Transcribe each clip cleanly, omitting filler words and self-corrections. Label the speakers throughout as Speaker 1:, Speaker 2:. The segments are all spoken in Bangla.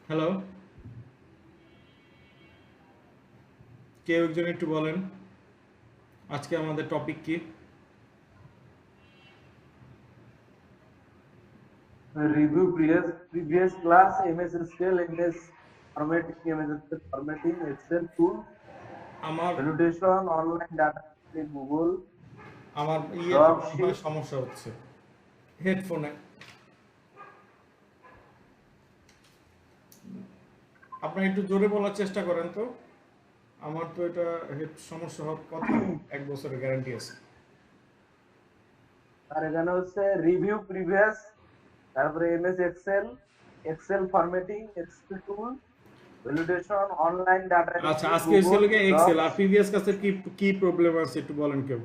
Speaker 1: হ্যালো, কেউ একজন একটু বলেন আজকে আমাদের টপিক কি?
Speaker 2: Review previous class MS Excel MS formatting MS Excel formatting Excel tools
Speaker 1: আমার
Speaker 2: validation online data entry, Google
Speaker 1: আমার ইয়েতে
Speaker 2: Doc
Speaker 1: মনে হয়
Speaker 2: sheet
Speaker 1: সমস্যা হচ্ছে হেডফোনে। আপনি একটু জোরে বলার চেষ্টা করেন তো। আমার তো এটা সমস্যা হওয়ার কথা না, 1 বছরের গ্যারান্টি আছে।
Speaker 2: আর এখানে হচ্ছে রিভিউ প্রিভিয়াস তারপরে এমএস এক্সেল ফরম্যাটিং এক্সেল টুল ভ্যালিডেশন অনলাইন ডাটা
Speaker 1: আচ্ছা,
Speaker 2: এন্ট্রি
Speaker 1: আজকে
Speaker 2: গুগল
Speaker 1: এসেছিল গিয়ে এক্সেল,
Speaker 2: ডক্স
Speaker 1: আর প্রিভিয়াস কাছে কি কি প্রবলেম আছে একটু বলেন কেউ।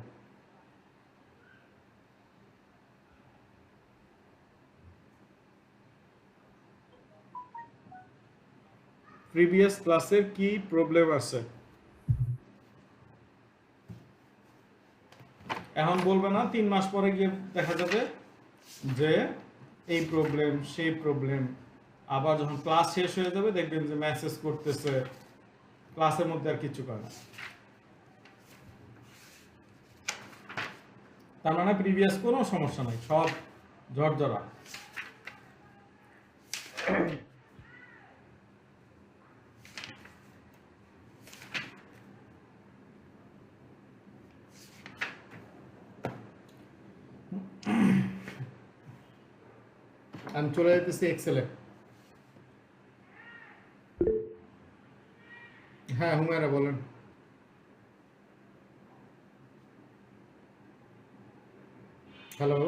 Speaker 1: প্রিভিয়াস ক্লাসের কি প্রবলেম আছে এখন বলবে না, 3 মাস পরে গিয়ে দেখা যাবে যে এই প্রবলেম সেই প্রবলেম। আবার যখন ক্লাস শেষ হয়ে যাবে দেখবেন যে মেসেজ করতেছে, ক্লাসের মধ্যে আর কিছু করে না। তার মানে প্রিভিয়াস কোনো সমস্যা নাই, সব ঝরঝরা। আমি চলে যেতেছি এক্সেলে। হ্যাঁ, হুমায়রা বলেন। হ্যালো,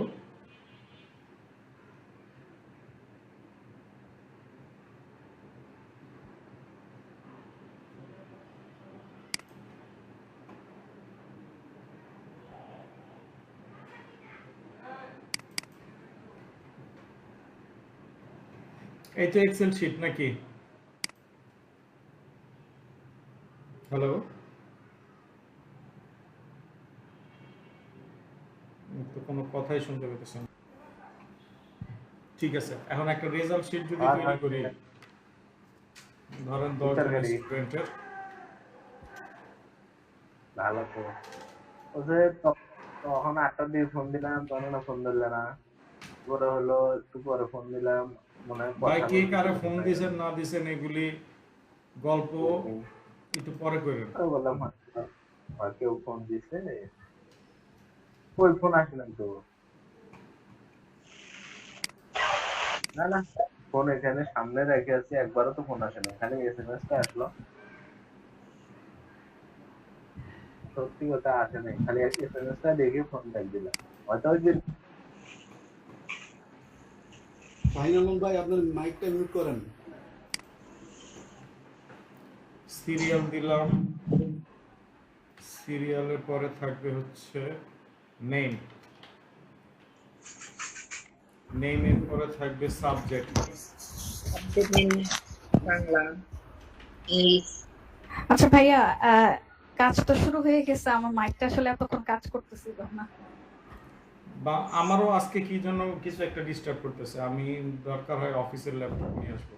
Speaker 1: এই তো এক্সেল শিট নাকি? হ্যালো, তো কোনো কথাই শুনতে পেতেছেন। ঠিক আছে, এখন একটা রেজাল্ট শিট যদি
Speaker 2: আর
Speaker 1: তৈরি করি, ধরেন 10 জন
Speaker 2: তরকারি
Speaker 1: স্টুডেন্টের।
Speaker 2: ভালো তো ওই যে তখন 8টার দিকে ফোন দিলাম তখন ফোন ধরলে না পরে হলো একটু পরে ফোন দিলাম মনে হয়
Speaker 1: ভাই,
Speaker 2: কথা
Speaker 1: কে
Speaker 2: বলতেছে
Speaker 1: কারে
Speaker 2: কিছু
Speaker 1: ফোন
Speaker 2: নাই
Speaker 1: দিয়েছেন না দিয়েছেন এগুলি গল্প একটু পরে করেন।
Speaker 2: বললাম কেউ ফোন দিছে ওই ফোন আসে নাই তো না না ফোন এখানে সামনে রেখে আছি একবারও তো ফোন আসে না খালি এসএমএস টা আসলো সত্যি কথা আসে নাই খালি এসএমএস টা দেখে ফোন ব্যাক দিলাম হয়তো ওই যে
Speaker 3: ফাইনাল ভাই আপনার মাইকটা মিউট করেন।
Speaker 1: সিরিয়াল দিলাম, সিরিয়ালের পরে থাকবে হচ্ছে নেম, নেমের পরে থাকবে subject.
Speaker 4: Subject name Bangla, English.
Speaker 5: আচ্ছা ভাইয়া, কাজ তো শুরু হয়ে গেছে। আমার মাইকটা আসলে এতক্ষণ কাজ করতেছিল না।
Speaker 1: বা আমারও আজকে কি জন্য কিছু একটা ডিস্টার্ব করতেছে, আমি দরকার হয় অফিসের ল্যাপটপ নিয়ে আসবো।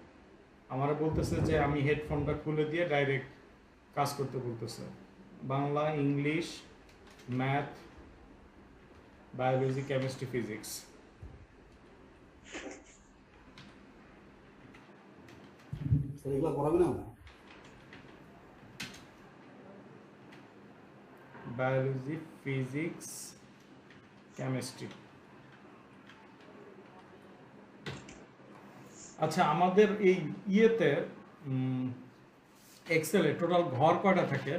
Speaker 1: আমারও বলতেছে যে আমি হেডফোনটা খুলে দিয়ে ডাইরেক্ট কাজ করতে বলতেছে। Bangla, English, math, biology, chemistry, physics.
Speaker 3: Sir এগুলো পড়াবে না?
Speaker 1: Biology, physics, chemistry. আচ্ছা, আমাদের এই ইয়েতে এক্সেলে টোটাল ঘর কয়টা থাকে,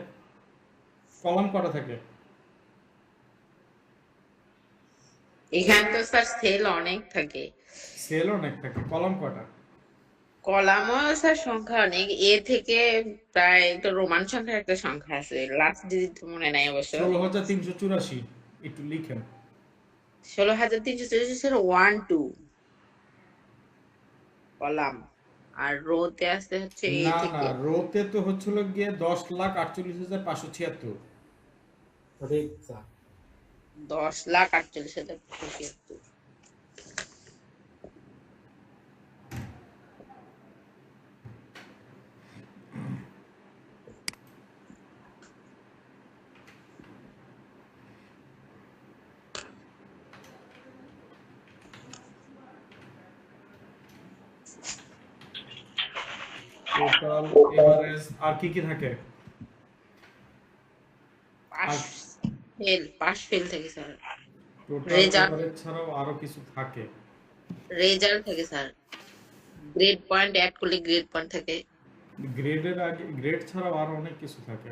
Speaker 1: কলাম কয়টা থাকে?
Speaker 4: এখানে তো স্যার সেল অনেক থাকে,
Speaker 1: সেল অনেক থাকে, কলাম কয়টা?
Speaker 4: কলামও স্যার সংখ্যা অনেক। এ থেকে প্রায় একটা রোমান সংখ্যার একটা সংখ্যা আছে, লাস্ট ডিজিট মনে নাই অবশ্য।
Speaker 1: 16,384, একটু লিখেন।
Speaker 4: 16,344 1 2 কলাম, আর রোতে আছে হচ্ছে এ
Speaker 1: না না,
Speaker 4: থেকে
Speaker 1: রোতে তো হচ্ছিল গিয়ে 10,48,576।
Speaker 3: সঠিক স্যার।
Speaker 4: 10,48,576।
Speaker 1: টোটাল এভারেজ আর কি কি থাকে?
Speaker 4: পাস
Speaker 1: আর
Speaker 4: পাস ফেল থাকে স্যার।
Speaker 1: টোটাল
Speaker 4: রেজাল্ট
Speaker 1: এভারেজ ছাড়াও আরো কিছু থাকে?
Speaker 4: রেজাল্ট থাকে স্যার। গ্রেড পয়েন্ট অ্যাড করলে গ্রেড পয়েন্ট থাকে।
Speaker 1: গ্রেডের আগে গ্রেড ছাড়াও আরো অনেক কিছু থাকে।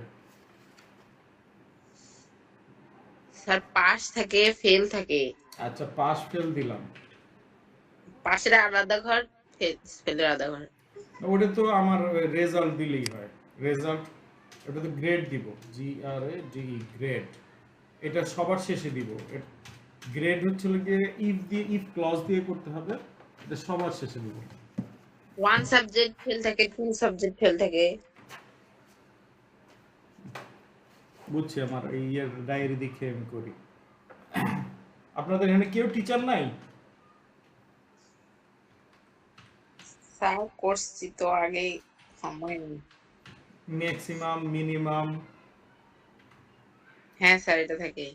Speaker 4: স্যার পাস থাকে, ফেল থাকে।
Speaker 1: আচ্ছা, পাস ফেল দিলাম,
Speaker 4: পাশের আলাদা ঘর, ফেলের আলাদা ঘর।
Speaker 1: ওটা তো আমার রেজাল্ট দিলেই হয়। রেজাল্ট, ওটা তো গ্রেড দিব, GRADE গ্রেড, এটা সবার শেষে দিব। গ্রেড হচ্ছে গিয়ে ইফ ক্লজ দিয়ে করতে হবে, এটা সবার শেষে দিব।
Speaker 4: ওয়ান সাবজেক্ট ফেল থাকে, টু সাবজেক্ট ফেল থাকে।
Speaker 1: বুঝছি, আমার এই ডায়েরি দেখে আমি করি। আপনাদের এখানে কেউ টিচার নাই?
Speaker 4: স্যার করছি তো আগে, সময় নেই।
Speaker 1: Maximum, minimum?
Speaker 4: হ্যাঁ স্যার, এটা থাকে।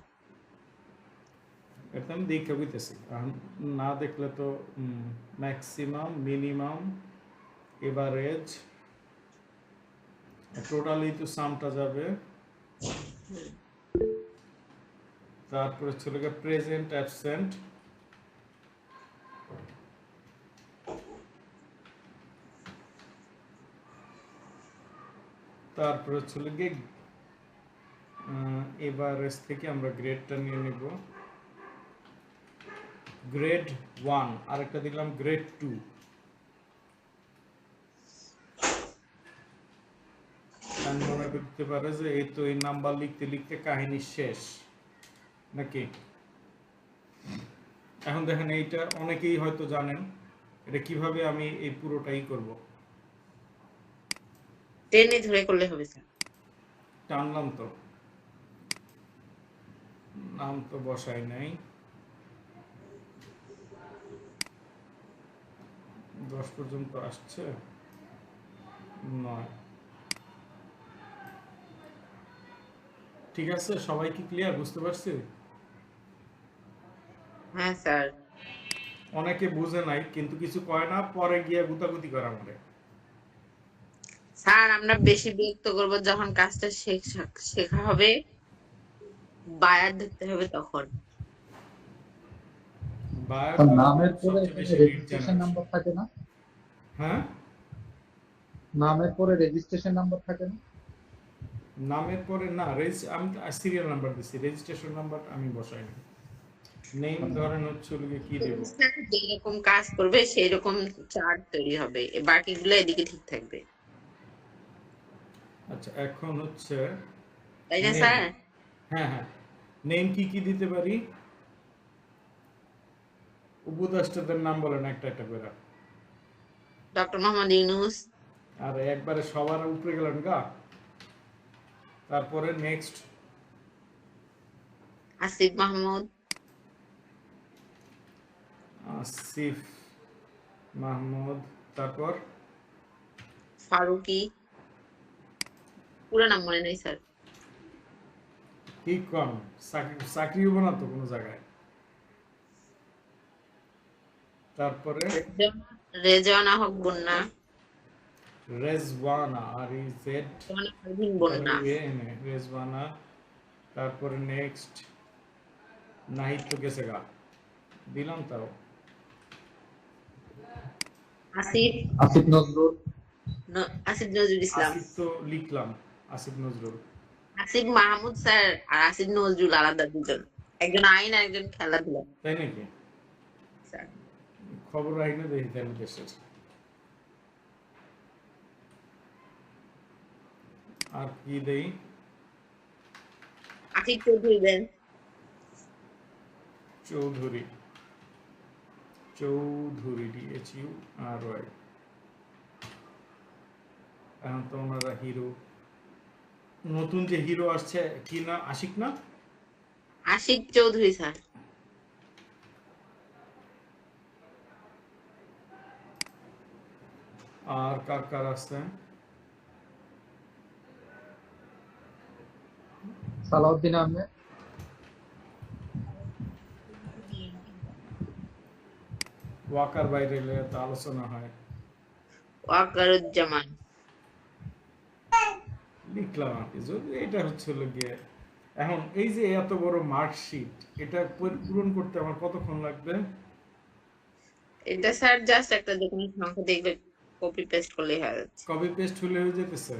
Speaker 1: এটা আমি দেখে বুঝতেছি, না দেখলে তো। ম্যাক্সিমাম, মিনিমাম, এভারেজ, টোটালি তো সামটা যাবে। তারপরে ছিল গিয়ে প্রেজেন্ট, অ্যাবসেন্ট, তারপরে ছিল গিয়ে এভারেজ থেকে আমরা গ্রেডটা নিয়ে নিব। গ্রেড 1, আরেকটা দিলাম গ্রেড 2। আমি মনে করতে পারে যে এই তো এই নাম্বার লিখতে লিখতে কাহিনী শেষ নাকি। এখন দেখেন, এইটা অনেকেই হয়তো জানেন, এটা কিভাবে আমি এই পুরোটাই করব।
Speaker 4: টেনে ধরে করলে হবে স্যার।
Speaker 1: টানলাম তো, নাম তো বসাই নাই। 10 পর্যন্ত আসছে, 9। ঠিক আছে, সবাই কি ক্লিয়ার, বুঝতে পারছি?
Speaker 4: হ্যাঁ স্যার।
Speaker 1: অনেকে বুঝে নাই, কিন্তু কিছু কয় না, পরে গিয়ে গুতাগুতি করা আমাদের।
Speaker 4: স্যার আমরা বেশি বিরক্ত করব যখন কাজটা শেখা হবে, বায়ার ধরতে হবে তখন।
Speaker 1: বায়ার
Speaker 3: আর নামের পরে
Speaker 1: সবচেয়ে বেশি লিড
Speaker 3: রেজিস্ট্রেশন
Speaker 1: জেনারেশন।
Speaker 3: নাম্বার থাকে না?
Speaker 1: হ্যাঁ,
Speaker 3: নামের পরে রেজিস্ট্রেশন নাম্বার থাকে না?
Speaker 1: নামের পরে না, আমি সিরিয়াল নাম্বার দিছি, রেজিস্ট্রেশন নাম্বার আমি বসাই না। নেম ধরেন হচ্ছে ওগুলো কি দেব?
Speaker 4: যেরকম কাজ করবে সেই রকম চার্ট তৈরি হবে, বাকিগুলো এদিকে ঠিক থাকবে,
Speaker 1: আচ্ছা, এখন হচ্ছে
Speaker 4: তাই না
Speaker 1: নেম।
Speaker 4: স্যার?
Speaker 1: হ্যাঁ হ্যাঁ, নেম কি কি দিতে পারি? উপদেষ্টাদের নাম বলেন একটা একটা করে।
Speaker 4: ডক্টর মোহাম্মদ ইউনুস।
Speaker 1: আর একবারে সবার উপরে গেলেন গা। তারপরে নেক্সট
Speaker 4: আসিফ মাহমুদ।
Speaker 1: আসিফ মাহমুদ। তারপর
Speaker 4: ফারুকি। পুরো নাম মনে নেই স্যার।
Speaker 1: কি কম, চাকরি হবো না তো কোনো জায়গায়। তারপরে
Speaker 4: রেজওয়ানা হক বন্যা।
Speaker 1: রেজওয়ানা, REZ
Speaker 4: বন্যা।
Speaker 1: রেজওয়ানা। তারপরে নেক্সট নাহিদ তো গেছে গা, দিলাম তাও।
Speaker 4: আসিফ
Speaker 3: আসিফ নজরুল।
Speaker 4: আসিফ নজরুল ইসলাম।
Speaker 1: আসিফ তো লিখলাম, আসিফ নজরুল।
Speaker 4: আসিফ মাহমুদ স্যার আর আসিফ নজরুল আলাদা দুজন, একজন আইন আর একজন খেলাধুলা।
Speaker 1: তাই নাকি?
Speaker 4: স্যার
Speaker 1: খবর রাখলে দেখি তাহলে দেশের। আর কি দেই?
Speaker 4: আশিক চৌধুরী দেন।
Speaker 1: চৌধুরী, চৌধুরী, DHURY। এখন তো ওনারা হিরো, নতুন যে হিরো আসছে কি না, আশিক না?
Speaker 4: আশিক চৌধুরী স্যার।
Speaker 1: আর কার কার আছে?
Speaker 3: সালাউদ্দিন আহমেদ।
Speaker 1: ওয়াকার বাইরে এলে তো আলোচনা হয়।
Speaker 4: ওয়াকারুজ্জামান।
Speaker 1: লিখলাম আর কি। যদি এটা হচ্ছে হলো গিয়ে এখন এই যে এত বড় মার্কশিট, এটা পূরণ করতে আমার কতক্ষণ লাগবে?
Speaker 4: এটা স্যার জাস্ট একটা যে কোনো সংখ্যা দেখলে কপি পেস্ট করলেই হয়ে যাচ্ছে।
Speaker 1: কপি পেস্ট হলে হয়ে যেতেছে।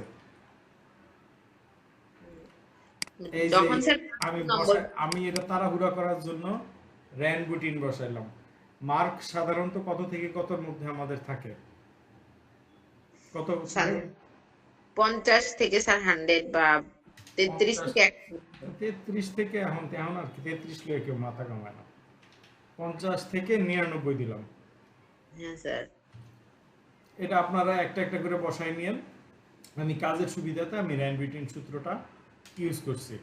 Speaker 1: এই যে
Speaker 4: যখন স্যার
Speaker 1: আমি
Speaker 4: নম্বর
Speaker 1: আমি এটা তাড়াহুড়া করার জন্য র্যান রুটিন বসাইলাম। মার্ক সাধারণত কত থেকে কতর মধ্যে আমাদের থাকে? কত?
Speaker 4: স্যার 50 থেকে স্যার 100 বা 33 থেকে 100।
Speaker 1: 33 থেকে এখন এখন আর কি 33 লয়ে কেউ মাথা কামায় না। 50 থেকে 99 দিলাম।
Speaker 4: হ্যাঁ স্যার।
Speaker 1: এটা আপনারা একটা একটা করে বসাই নিয়েন। আমি কাজের সুবিধাতে আমি র্যান রুটিন সূত্রটা ইউজ করছি।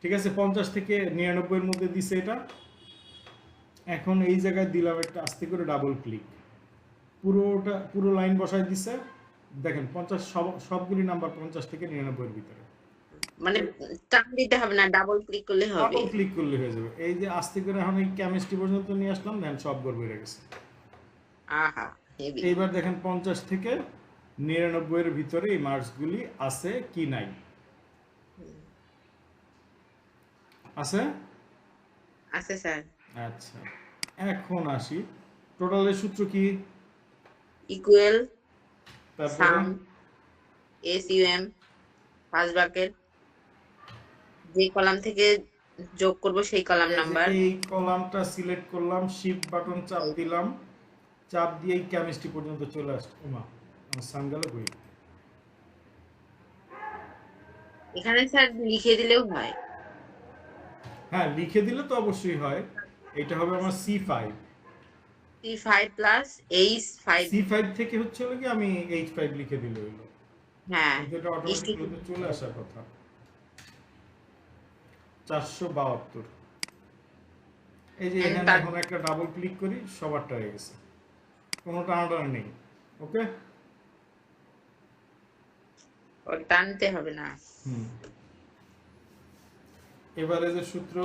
Speaker 1: ঠিক আছে, 50 থেকে 99 এর মধ্যে দিছে এটা। এখন এই জায়গায় দিলাম একটা আস্তে করে ডাবল ক্লিক, পুরো লাইন বসাই দিছে। দেখেন 50 সবগুলি নাম্বার 50 থেকে 99 এর ভিতরে।
Speaker 4: মানে টান দিতে হবে না, ডাবল ক্লিক করলে হবে।
Speaker 1: ডাবল ক্লিক করলে হয়ে যাবে। এই যে আস্তে করে এখন এই কেমিস্ট্রি পর্যন্ত নিয়ে আসলাম, দেন সব গড় বেড়ে গেছে।
Speaker 4: আহা হেভি।
Speaker 1: এইবার দেখেন 50 থেকে 99 এর ভিতরে এই মার্কসগুলি আছে কি নাই? আছে?
Speaker 4: আছে স্যার।
Speaker 1: আচ্ছা, এখন আসি টোটালের সূত্র কি?
Speaker 4: ইকুয়াল
Speaker 1: তারপরে
Speaker 4: সাম এসইউএম ফার্স্ট ব্র্যাকেট, যে কলাম থেকে যোগ করব সেই কলাম নাম্বার।
Speaker 1: এই কলামটা সিলেক্ট করলাম, শিফট বাটন চাপ দিলাম, চাপ দিয়ে কেমিস্ট্রি পর্যন্ত চলে আসছে। ওমা আমার সানগাল কই?
Speaker 4: এখানে স্যার লিখে দিলেও হয়।
Speaker 1: হ্যাঁ, লিখে দিলে তো অবশ্যই হয়। এটা হবে আমার C5।
Speaker 4: C5 plus H5।
Speaker 1: C5 থেকে হচ্ছে হলো কি আমি H5 লিখে দিলে হইলো।
Speaker 4: হ্যাঁ
Speaker 1: কিন্তু এটা অটোমেটিক্যালি চলে আসার কথা। 472। এই যে এখানে এখন একটা ডাবল ক্লিক করি, সবারটা হয়ে গেছে, কোনো টানাটানি নেই। ওকে,
Speaker 4: টানতে হবে না।
Speaker 1: এবারে যে সূত্র,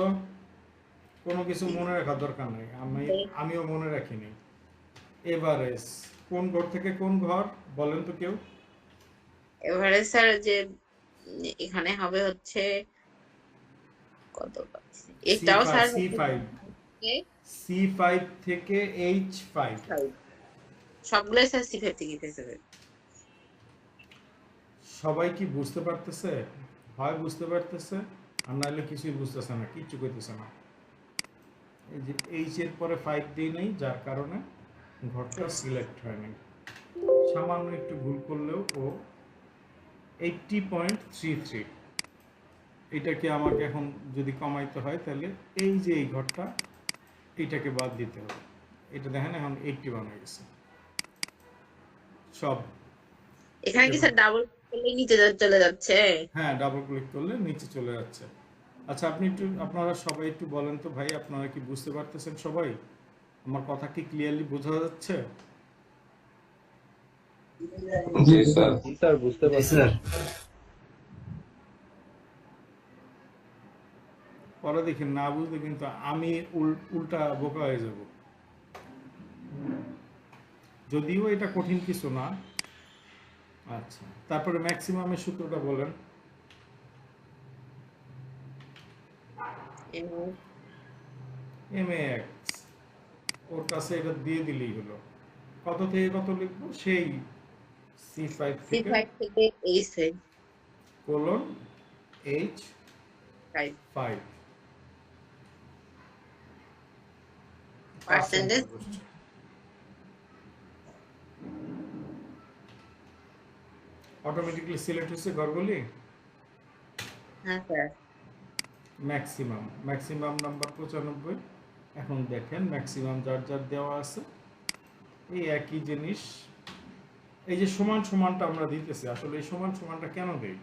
Speaker 1: কোনো কিছু মনে রাখার দরকার নেই, আমিও মনে রাখিনি। এভারেজ কোন ঘর থেকে কোন ঘর বলেন তো কেউ?
Speaker 4: এবারে স্যার যে এখানে হবে হচ্ছে কত পাচ্ছি এটাও স্যার
Speaker 1: C5 C5 থেকে H5
Speaker 4: সবগুলো স্যার C5 থেকে পেয়েছে।
Speaker 1: সবাই কি বুঝতে পারতেছে? হয় বুঝতে পারতেছে, আর নাহলে কিছুই বুঝতেছে না, কিচ্ছু করতেছে না। এই যে H এর পরে 5 দিই নাই, যার কারণে ঘরটা সিলেক্ট হয় নাই। সামান্য একটু ভুল করলেও ও 80.33। এটাকে আমাকে এখন যদি কমাইতে হয় তাহলে এই যে এই ঘরটা, এইটাকে বাদ দিতে হবে। এটা দেখেন এখন 81 হয়ে গেছে সব।
Speaker 4: এখানে কি স্যার ডাবল করলে নিচে চলে যাচ্ছে?
Speaker 1: হ্যাঁ, ডাবল ক্লিক করলে নিচে চলে যাচ্ছে। আচ্ছা, আপনারা সবাই একটু বলেন তো ভাই, আপনারা কি বুঝতে পারতেছেন সবাই? আমার কথা কি ক্লিয়ারলি বোঝা যাচ্ছে?
Speaker 6: জি স্যার বুঝতে পারছি।
Speaker 1: পরে দেখেন না বুঝলে কিন্তু আমি উল্টা বোকা হয়ে যাব। যদিও এটা কঠিন কিছু না। আচ্ছা, তারপরে ম্যাক্সিমামের সূত্রটা বলেন। MAX ওর কাছে এটা দিয়ে দিলেই হলো। কত থেকে কত লিখবো? সেই C5 থেকে
Speaker 4: H5
Speaker 1: colon H5
Speaker 4: percentage.
Speaker 1: Automatically select হচ্ছে ঘরগুলি।
Speaker 4: হ্যাঁ স্যার।
Speaker 1: Maximum number 95। এখন দেখেন ম্যাক্সিমাম যার যার দেওয়া আছে এই একই জিনিস। এই যে সমান সমানটা আমরা দিতেছি, আসলে এই সমান সমানটা কেন দেই?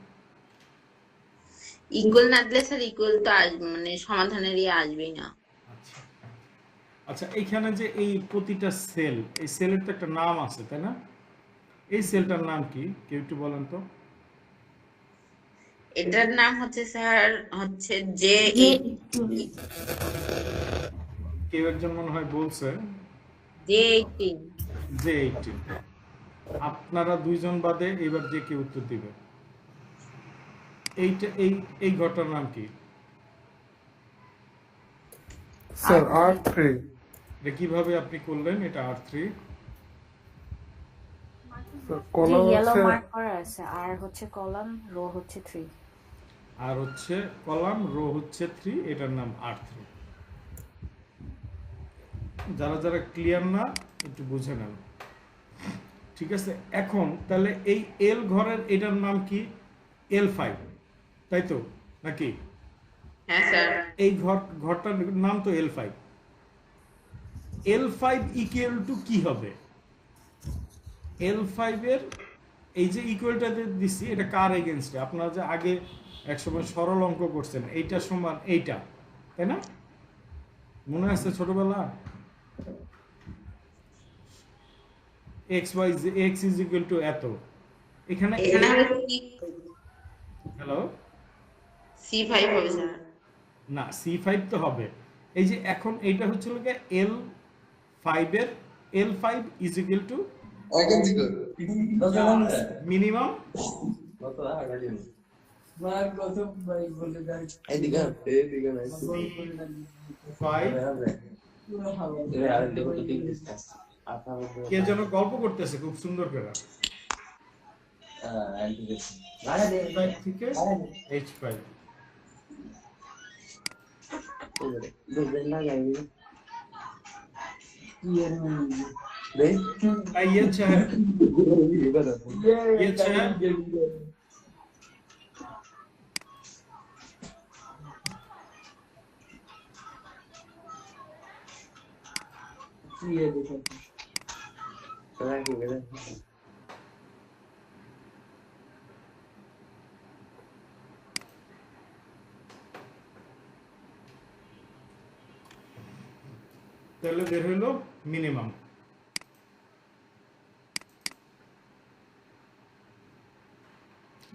Speaker 4: ইকুয়াল না দিলে স্যার ইকুয়াল তো মানে সমাধানেরই আসবেই না।
Speaker 1: আচ্ছা আচ্ছা, এইখানে যে এই প্রতিটা সেল, এই সেলের তো একটা নাম আছে তাই না? এই সেলটার নাম কি কেউ একটু বলেন তো?
Speaker 4: এটার নাম হচ্ছে স্যার হচ্ছে
Speaker 1: কেউ একজন মনে হয় বলছে
Speaker 4: J18।
Speaker 1: J18। আপনারা দুইজন বাদে এবার যে কেউ উত্তর দিবে। এইটা এই ঘরটার নাম কি?
Speaker 7: স্যার R3
Speaker 1: এটা কিভাবে আপনি করলেন এটা R3?
Speaker 7: স্যার কলাম
Speaker 8: ইয়েলো
Speaker 7: হচ্ছে
Speaker 8: মার্ক করা আছে, আর হচ্ছে কলাম, রো হচ্ছে 3।
Speaker 1: আর হচ্ছে কলাম, রো হচ্ছে 3, এটার নাম R3। যারা যারা ক্লিয়ার না একটু বুঝে নেন, ঠিক আছে? এখন তাহলে এই এল ঘরের এটার নাম কি? L5, তাই তো নাকি?
Speaker 4: হ্যাঁ স্যার।
Speaker 1: এই ঘরটার নাম তো L5। L5 ইকুয়াল টু কি হবে? L5 এর এই যে ইকুয়ালটা দিচ্ছি এটা কার এগেনস্টে? আপনারা যে আগে একসময় সরল অঙ্ক করছেন, এইটা সমান এইটা, তাই না? মনে আছে ছোটবেলা? x is equal to এত। এখানে
Speaker 4: এখানে হবে
Speaker 1: হ্যালো
Speaker 4: C5 হবে স্যার।
Speaker 1: না, C5 তো হবে। এই যে এখন এইটা হচ্ছে লোকে L5 এর L5 is equal to minimum
Speaker 6: এদিকে নাই।
Speaker 1: কে যেন গল্প করতেছে খুব সুন্দর করে। 5 থেকে H5 ये अच्छा है, ये अच्छा है। তাহলে বের হইলো মিনিমাম।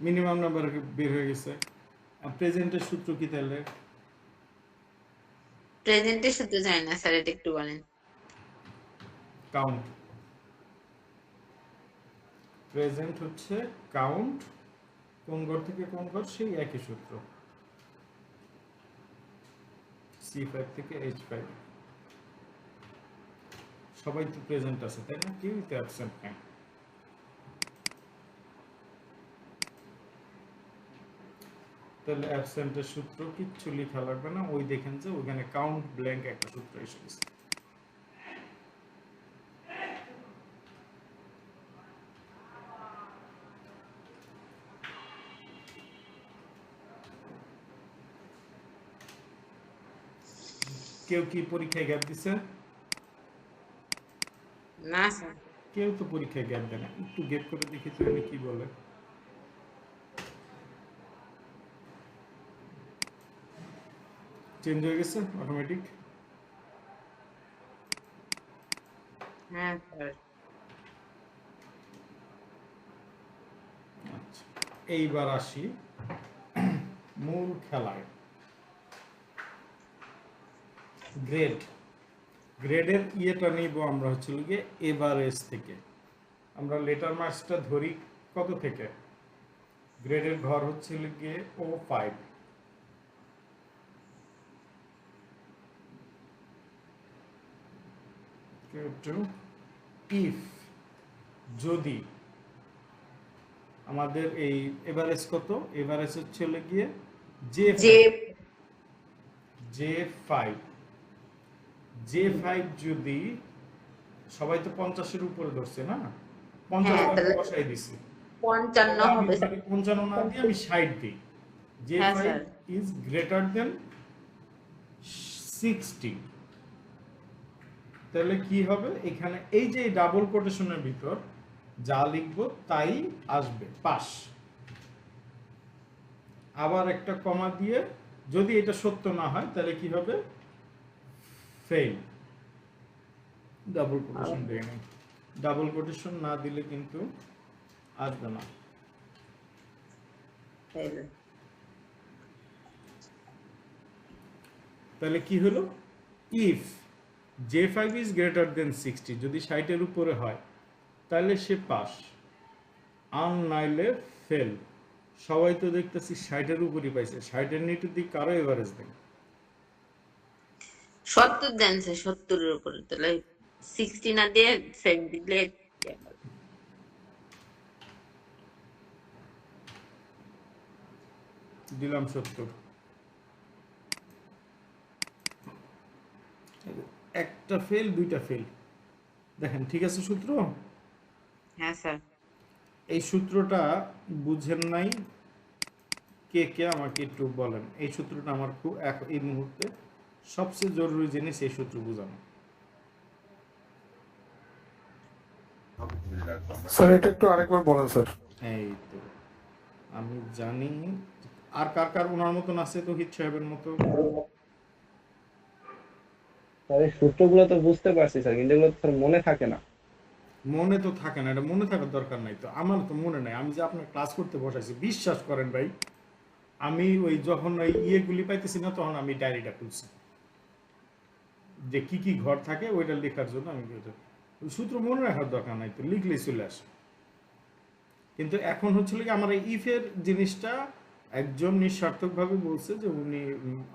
Speaker 1: মিনিমাম নাম্বার বের হয়ে গেছে। প্রেজেন্টের সূত্র কি তাহলে?
Speaker 4: প্রেজেন্টের সূত্র জানি না স্যার, এটা একটু বলেন।
Speaker 1: কাউন্ট। প্রেজেন্ট হচ্ছে কাউন্ট, কোন ঘর থেকে কোন ঘর সেই একই সূত্র, C5 থেকে H5। সবাই তো প্রেজেন্ট আছে তাই না? কেউই তো অ্যাবসেন্ট নাই। তাহলে অ্যাবসেন্টের সূত্র কিচ্ছু লেখা লাগবে না, ওই দেখেন যে ওইখানে কাউন্ট ব্ল্যাঙ্ক একটা সূত্র এসে গেছে। কেউ কি পরীক্ষায় গ্যাপ দিছে?
Speaker 4: না স্যার।
Speaker 1: কেউ তো পরীক্ষায় গ্যাপ দেয় না। একটু গ্যাপ করে দেখি তো উনি কি বলে। চেঞ্জ হয়ে গেছে অটোমেটিক?
Speaker 4: হ্যাঁ স্যার।
Speaker 1: আচ্ছা, এইবার আসি মূল খেলায়। গ্রেডের ইয়েটা নিব আমরা হচ্ছে গিয়ে এভারেজ থেকে। আমরা লেটার মার্কসটা ধরি কত থেকে? গ্রেডের ঘর হচ্ছে গিয়ে O5। ইফ যদি আমাদের এই এভারেজ কত? এভারেজ হচ্ছে গিয়ে J5 যদি সবাই তো 50-এর উপরে ধরছে না, 50 বসাই দিছি,
Speaker 4: 55 হবে স্যার।
Speaker 1: 55 না দিয়ে আমি 60 দিই।
Speaker 4: হ্যাঁ,
Speaker 1: J5
Speaker 4: sir.
Speaker 1: is greater than 60। তাহলে কি হবে? এখানে এই যে ডাবল কোটেশনের ভিতর যা লিখবো তাই আসবে, পাস। আবার একটা কমা দিয়ে যদি এটা সত্য না হয় তাহলে কি হবে? ফেল। ডাবল কোটেশন দিয়ে নেই, ডাবল কোটেশন না দিলে কিন্তু আসবে না। তাহলে কি হলো? If J5 is greater than 60, যদি 60-এর উপরে হয় তাহলে সে পাস, আর নাইলে ফেল। সবাই তো দেখতেছি 60-এর উপরই পাইছে, 60-এর নিচের দিক কারো এভারেজ নেই।
Speaker 4: 70 দেন স্যার, 70-এর উপরে, তাহলে 60 না দিয়ে 70 দিলে
Speaker 1: দিলাম 70। একটা ফেল, দুইটা ফেল। দেখেন ঠিক আছে সূত্র?
Speaker 4: হ্যাঁ স্যার।
Speaker 1: এই সূত্রটা বুঝেন নাই কে কে আমাকে একটু বলেন। এই সূত্রটা আমার খুব এই মুহূর্তে সবচেয়ে জরুরি জিনিস, এই সূত্র বোঝানো।
Speaker 7: স্যার এটা একটু আরেকবার বলেন স্যার।
Speaker 1: এই তো আমি জানি। আর কার কার ওনার মতন আছে তৌহিদ সাহেবের মতো?
Speaker 9: স্যার এই সূত্রগুলো তো বুঝতে পারছি স্যার, কিন্তু এগুলো তো স্যার মনে থাকে না।
Speaker 1: মনে তো থাকে না, এটা মনে থাকার দরকার নাই তো। আমার তো মনে নাই, আমি যে আপনার ক্লাস করতে বসাইছি, বিশ্বাস করেন ভাই, আমি ওই যখন ওই ইয়েগুলি পাইতেছি না তখন আমি ডায়েরিটা খুলছি, যে কি কি ঘর থাকে ওইটা লেখার জন্য। আমি ওই সূত্র মনে রাখার দরকার নাই তো, লিখলেই চলে আসে। কিন্তু এখন হচ্ছিল কি, আমার এই ইফের জিনিসটা একজন নিঃস্বার্থকভাবে বলছে যে উনি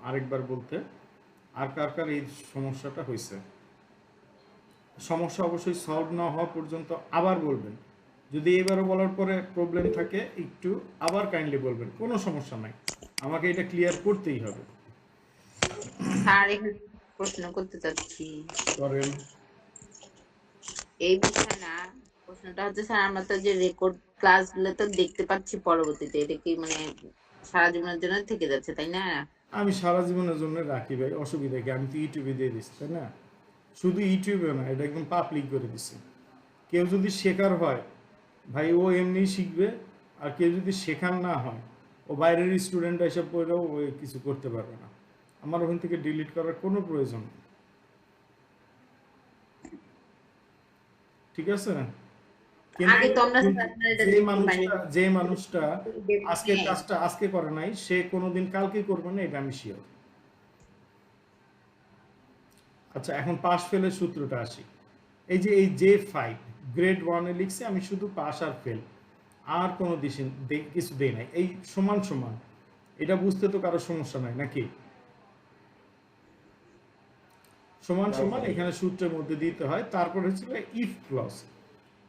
Speaker 1: আরেকবার বলতে। আর কার কার এই সমস্যাটা হয়েছে? সমস্যা অবশ্যই সলভ না হওয়া পর্যন্ত আবার বলবেন। যদি এবারও বলার পরে প্রবলেম থাকে একটু আবার কাইন্ডলি বলবেন, কোনো সমস্যা নাই, আমাকে এটা ক্লিয়ার করতেই হবে।
Speaker 4: স্যার এখানে প্রশ্ন করতে চাচ্ছি।
Speaker 1: করেন।
Speaker 4: এই বিষয় না, প্রশ্নটা হচ্ছে স্যার আমরা তো যে রেকর্ড ক্লাসগুলো তো দেখতে পাচ্ছি পরবর্তীতে, এটা কি মানে সারা জীবনের জন্য থেকে যাচ্ছে, তাই না?
Speaker 1: আমি সারা জীবনের জন্য রাখি ভাই, অসুবিধা কি? আমি তো ইউটিউবে দিয়ে দিচ্ছি, তাই না? শুধু ইউটিউবে না, এটা একদম পাবলিক করে দিচ্ছি। কেউ যদি শেখার হয় ভাই ও এমনি শিখবে, আর কেউ যদি শেখার না হয় ও বাইরের স্টুডেন্ট এসব পড়েও ও কিছু করতে পারবে না। আমার ওখান থেকে ডিলিট করার কোনো প্রয়োজন নেই, ঠিক আছে?
Speaker 4: আগে তো আমরা
Speaker 1: যে মানুষটা আজকের কাজটা আজকে করে নাই, সে কোনোদিন কালকে করবে না, এটা আমি শিওর। আচ্ছা, এখন পাস ফেলের সূত্রটা আসি। এই যে এই J5 গ্রেড 1-এ লিখছি আমি শুধু পাস আর ফেল, আর কোনো কিছু দেই নাই। এই সমান সমান, এটা বুঝতে তো কারো সমস্যা নাই নাকি? সমান সমান এখানে সূত্রের মধ্যে দিতে হয়। তারপর হচ্ছিল ইফ ক্লজ।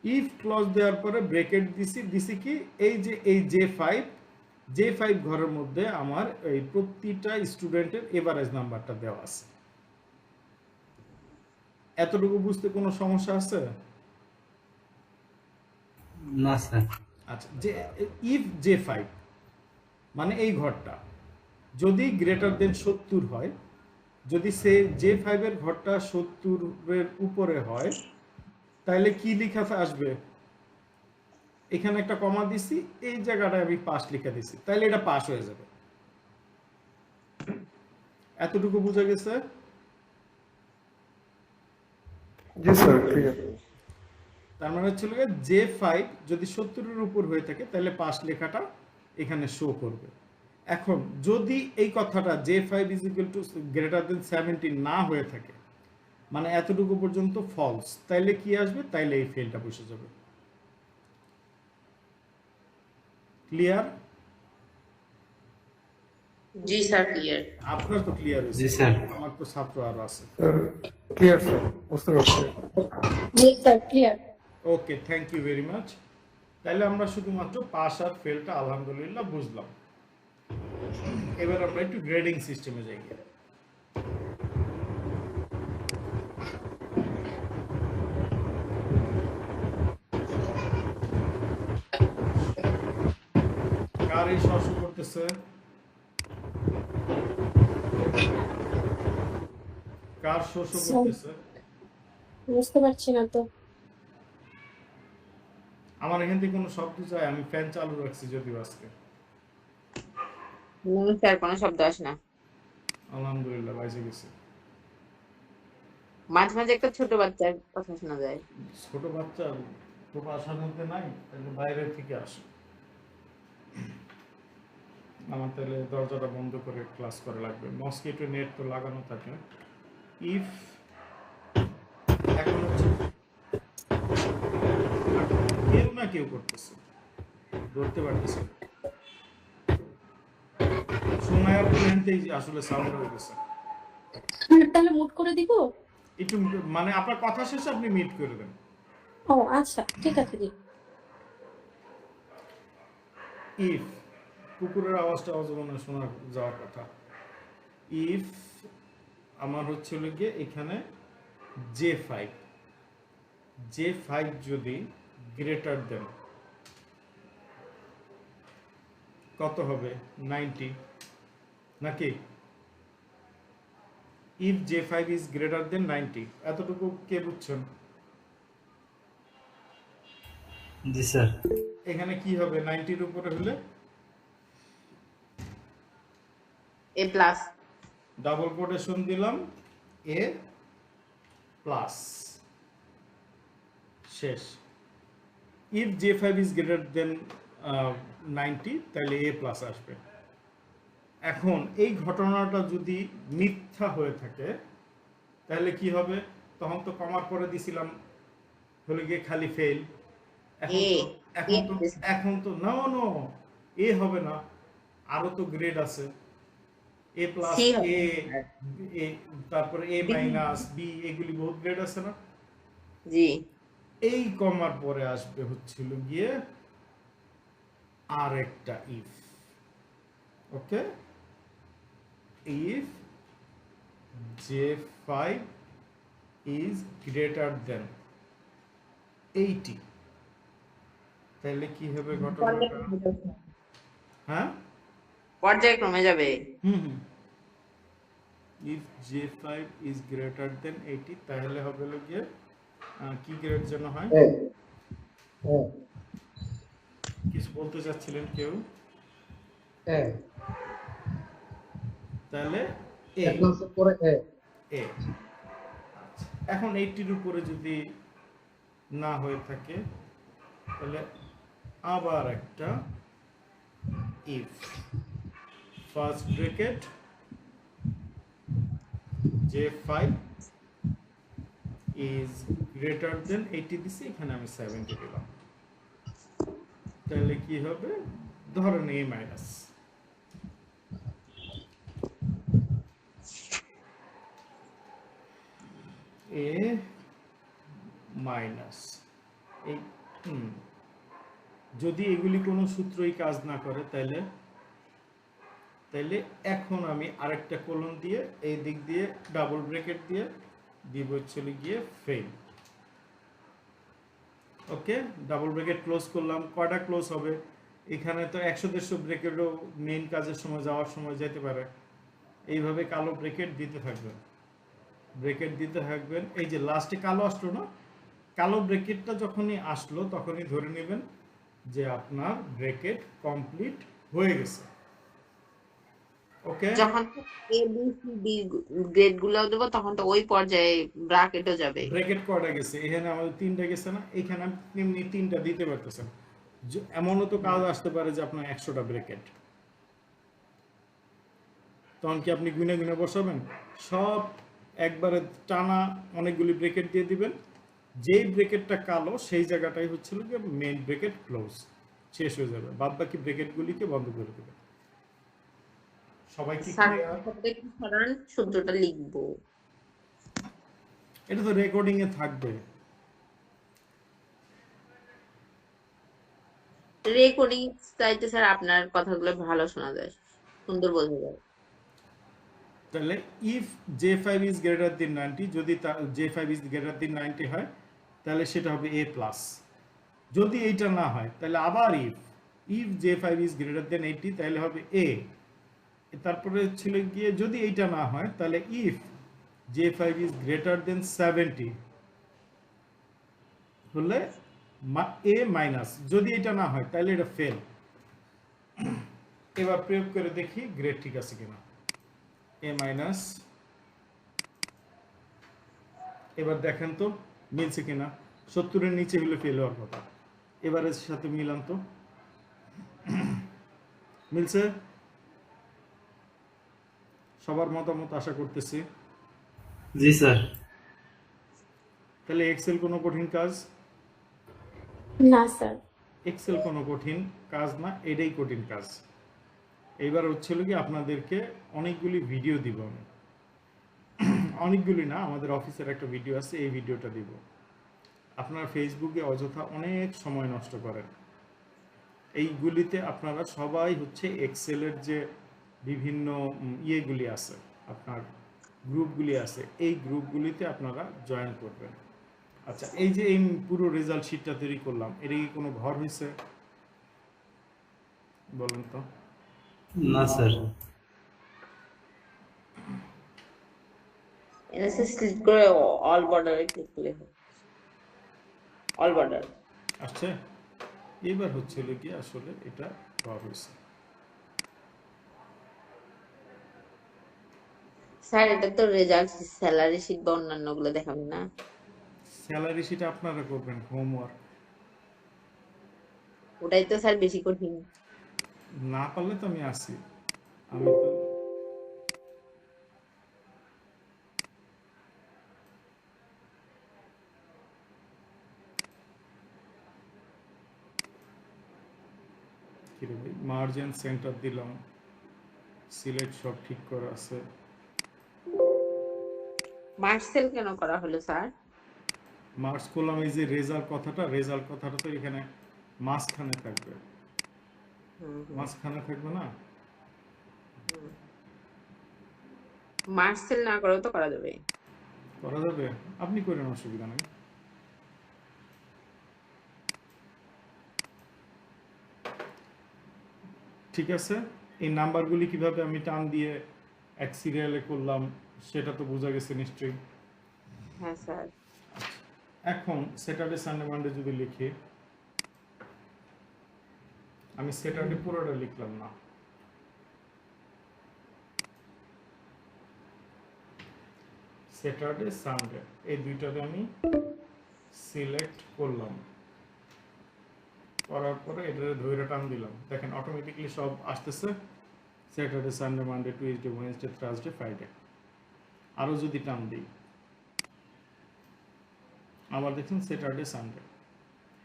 Speaker 1: ইফ ক্লজ দেওয়ার পরে ব্রেকেট দিছি কি, এই যে এই J5 ঘরের মধ্যে আমার এই প্রতিটা স্টুডেন্টের এভারেজ নাম্বারটা দেওয়া আছে। এতটুকু বুঝতে কোনো সমস্যা আছে?
Speaker 10: না স্যার।
Speaker 1: আচ্ছা, যে ইফ J5 মানে এই ঘরটা যদি গ্রেটার দেন 70 হয়, যদি সে J5 এর ঘরটা 70-এর উপরে হয়, তাহলে কি লেখা আসবে? এখানে একটা কমা দিছি, এই জায়গাটায় আমি পাস লিখে দিছি, তাহলে এটা পাস হয়ে যাবে। এতটুকু বুঝা গেছে?
Speaker 7: জি স্যার, ক্লিয়ার।
Speaker 1: তার মানে হচ্ছে J5 যদি 70-এর উপর হয়ে থাকে তাহলে পাস লেখাটা এখানে শো করবে। এখন যদি এই কথাটা J5 গ্রেটার দেন 70 না হয়ে থাকে, মানে এতটুকু পর্যন্ত ফলস, তাইলে কি আসবে? তাইলে এই ফেলটা বসে যাবে। ক্লিয়ার?
Speaker 4: জি স্যার, ক্লিয়ার।
Speaker 1: আপনার তো ক্লিয়ার হয়েছে,
Speaker 10: জি স্যার।
Speaker 1: আমার তো ছাত্র আরো আছে।
Speaker 7: স্যার ক্লিয়ার স্যার, বুঝতে পারছি।
Speaker 5: Ji sir, clear.
Speaker 1: Okay, thank you very much. তাহলে আমরা শুধুমাত্র পাস আর ফেলটা আলহামদুলিল্লাহ বুঝলাম। এবার আমরা একটু গ্রেডিং সিস্টেমে যাই। কার এই শস্য করতেছে? কার শস্য করতেছে?
Speaker 5: বুঝতে পারছি না তো।
Speaker 1: আমার এখান থেকে কোনো শব্দ চাই? আমি ফ্যান চালু রাখছি যদিও আজকে।
Speaker 4: স্যার কোনো শব্দ আসে না।
Speaker 1: আলহামদুলিল্লাহ, বাইসে গেছে।
Speaker 4: মাঝে মাঝে একটা ছোট বাচ্চার কথা শোনা যায়।
Speaker 1: ছোট বাচ্চা তো বাসার মধ্যে নাই, তাহলে বাইরে থেকে আসে। আমার তাহলে দরজাটা বন্ধ করে ক্লাস করা লাগবে। মসকিটো নেট তো লাগানো থাকে। ইফ এখন হচ্ছে কেউ না কেউ করতেছে, ধরতে পারতেছে। এখানতেই আসলে সাউন্ড হয়ে গেছে।
Speaker 10: তাহলে মুট করে দিব।
Speaker 1: একটু মানে আপনার কথা শেষে আপনি মিট করে দেন।
Speaker 10: ও আচ্ছা ঠিক আছে জি।
Speaker 1: ইফ কুকুরের আওয়াজটা মনে শোনা যাওয়ার কথা। ইফ আমার হচ্ছে হলো গিয়ে এখানে J5 যদি গ্রেটার দেন কত হবে 90 নাকি? If J5 is greater than 90 এতটুকু কে বুঝছেন?
Speaker 11: জি স্যার।
Speaker 1: এখানে কি হবে 90 এর উপরে হলে?
Speaker 4: এ প্লাস।
Speaker 1: ডাবল কোটেশন দিলাম এ প্লাস, শেষ। If J5 is greater than 90 তাহলে এ প্লাস আসবে। এখন এই ঘটনাটা যদি মিথ্যা হয়ে থাকে তাহলে কি হবে? তখন তো কমার পরে দিছিলাম হলে গিয়ে খালি ফেল। এখন তো নো এ হবে না, আরো তো গ্রেড আছে, এ প্লাস এ তারপরে এ মাইনাস বি, এগুলি বহুত গ্রেড আছে না?
Speaker 4: জি।
Speaker 1: এই কমার পরে আসবে হচ্ছিল গিয়ে আর একটা if. Okay, if J5 is greater than 80 তাহলে কি হবে ঘটনাটা? হ্যাঁ,
Speaker 4: পর্যায়ক্রমে যাবে।
Speaker 1: If J5 is greater than 80 তাহলে হবে হলো গিয়ে কি গ্রেড যেন হয়? কিছু বলতে চাচ্ছিলেন কেউ? তাহলে এ। এখন 80 এর উপরে যদি না হয়ে থাকে তাহলে আবার একটা if, first bracket J5 is greater than 80 দিছি, এখানে আমি 70 দিলাম। তাহলে কি হবে? ধরেন a মাইনাস, এই যদি এগুলি কোনো সূত্রই কাজ না করে তাহলে এখন আমি আরেকটা কোলন দিয়ে এই দিক দিয়ে ডাবল ব্র্যাকেট দিয়ে দিব চলে গিয়ে ফেল। ওকে, ডাবল ব্র্যাকেট ক্লোজ করলাম। কয়টা ক্লোজ হবে? এখানে তো 100-150 ব্র্যাকেটও মেইন কাজের সময় যাওয়ার সময় যেতে পারে। এইভাবে কালো ব্র্যাকেট দিতে থাকবেন, এই যে লাস্টে কালো আসলো না, কালো ব্র্যাকেটটা যখনই আসলো তখনই ধরে নেবেন যে আপনার ব্র্যাকেট কমপ্লিট হয়ে গেছে। ওকে,
Speaker 4: যখন A B C D grade গুলো দেব তখন তো ওই পর্যায়ে ব্র্যাকেটও যাবে।
Speaker 1: ব্র্যাকেট কয়টা গেছে? এখানে আমাদের 3টা গেছে না? এখানে আপনি 3টা দিতে পারতেছেন। এমনও তো কাজ আসতে পারে যে আপনার 100টা ব্র্যাকেট, তখন কি আপনি গুনে গুনে বসাবেন? সব একবারে টানা অনেকগুলি ব্র্যাকেট দিয়ে দিবেন, যেই ব্র্যাকেটটা কালো সেই জায়গাটাই হচ্ছিল যে মেইন ব্র্যাকেট ক্লোজ, শেষ হয়ে যাবে, বাদ বাকি ব্র্যাকেটগুলিকে বন্ধ করে দেবেন। সবাই কি
Speaker 4: সাধারণ সূত্রটা লিখবো?
Speaker 1: এটা তো রেকর্ডিং এ থাকবে।
Speaker 4: রেকর্ডিং চাইতে স্যার আপনার কথাগুলো ভালো শোনা যায়, সুন্দর বোঝা যায়।
Speaker 1: তাহলে if J5 is greater than 90, যদি J5 ইজ গ্রেটার দেন 90 হয় তাহলে সেটা হবে a প্লাস। যদি এইটা না হয় তাহলে আবার if J5 is greater than 80 তাহলে হবে a। তারপরে ছিল গিয়ে যদি এইটা না হয় তাহলে if J5 is greater than 70 হলে a মাইনাস। যদি এটা না হয় তাহলে এটা ফেল। এবার প্রয়োগ করে দেখি গ্রেড ঠিক আছে কিনা। a মাইনাস, এবার দেখেন তো মিলছে কিনা। 70 এর নিচে হলে ফেল হওয়ার কথা, এবার এর সাথে মিলাম তো মিলছে। সবার মতামত আশা করতেছি।
Speaker 11: জি স্যার।
Speaker 1: তাহলে এক্সেল কোনো কঠিন কাজ
Speaker 10: না স্যার।
Speaker 1: এক্সেল কোনো কঠিন কাজ না, এটাই কঠিন কাজ। এইবার হচ্ছিল কি আপনাদেরকে অনেকগুলি ভিডিও দিব আমি, অনেকগুলি না, আমাদের অফিসের একটা ভিডিও আছে, এই ভিডিওটা দিব। আপনারা ফেসবুকে অযথা অনেক সময় নষ্ট করেন। এইগুলিতে আপনারা সবাই হচ্ছে এক্সেলের যে বিভিন্ন ইয়েগুলি আছে, আপনার গ্রুপগুলি আছে, এই গ্রুপগুলিতে আপনারা জয়েন করবেন। আচ্ছা, এই যে এই পুরো রেজাল্ট শিটটা তৈরি করলাম, এটা কি কোনো ঘর হয়েছে বলেন তো?
Speaker 11: না স্যার।
Speaker 4: এনএসএস ক্লিক করে অল বর্ডারে ক্লিক করলে হবে। অল বর্ডার
Speaker 1: আসছে। এইবার হচ্ছিল কি আসলে এটা ঘর হয়েছে।
Speaker 4: স্যার এটা তো রেজাল্ট, স্যালারি শিট বা অন্যান্য গুলো দেখাবেন না?
Speaker 1: স্যালারি শিট আপনারা করবেন, হোমওয়ার্ক।
Speaker 4: ওটাই তো স্যার বেশি কঠিন।
Speaker 1: না পারলে তো আমি আসি, আমি তো মার্জিন সেন্টার দিলাম, সিলেক্ট সব ঠিক করা আছে।
Speaker 4: মার্কসেল কেন করা হলো স্যার?
Speaker 1: মার্কস করলাম, এই যে রেজাল্ট কথাটা তো এখানে মাঝখানে থাকবে, মাঝখানে থাকবে না?
Speaker 4: মার্কসেল না করেও তো করা যাবে।
Speaker 1: করা যাবে, আপনি করেন, অসুবিধা নেই। ঠিক আছে, এই নাম্বারগুলি কিভাবে আমি টান দিয়ে এক সিরিয়ালে করলাম সেটা তো বোঝা গেছে নিশ্চয়ই।
Speaker 4: হ্যাঁ স্যার।
Speaker 1: এখন স্যাটারডে সানডে মানডে যদি লিখি, আমি স্যাটারডে পুরোটা লিখলাম না, স্যাটারডে সানডে এই দুইটাতে আমি সিলেক্ট করলাম, করার পরে এটা ধরে টান দিলাম, দেখেন অটোমেটিকলি সব আসতেছে, Saturday Sunday Monday Tuesday Wednesday Thursday Friday. আরও যদি টান দিই, আবার দেখছেন স্যাটারডে সানডে,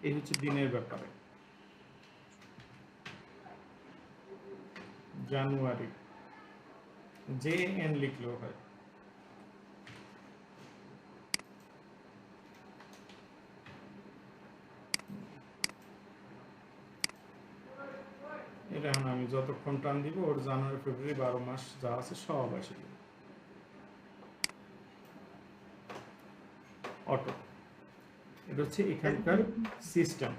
Speaker 1: এই হচ্ছে দিনের ব্যাপারে। জানুয়ারি, জে এন লিখলেও হয়। এটা এখন আমি যতক্ষণ টান দিব, ওর জানুয়ারি ফেব্রুয়ারি 12 মাস যা আছে সব আসে অটো। এটা হচ্ছে এখানকার সিস্টেম।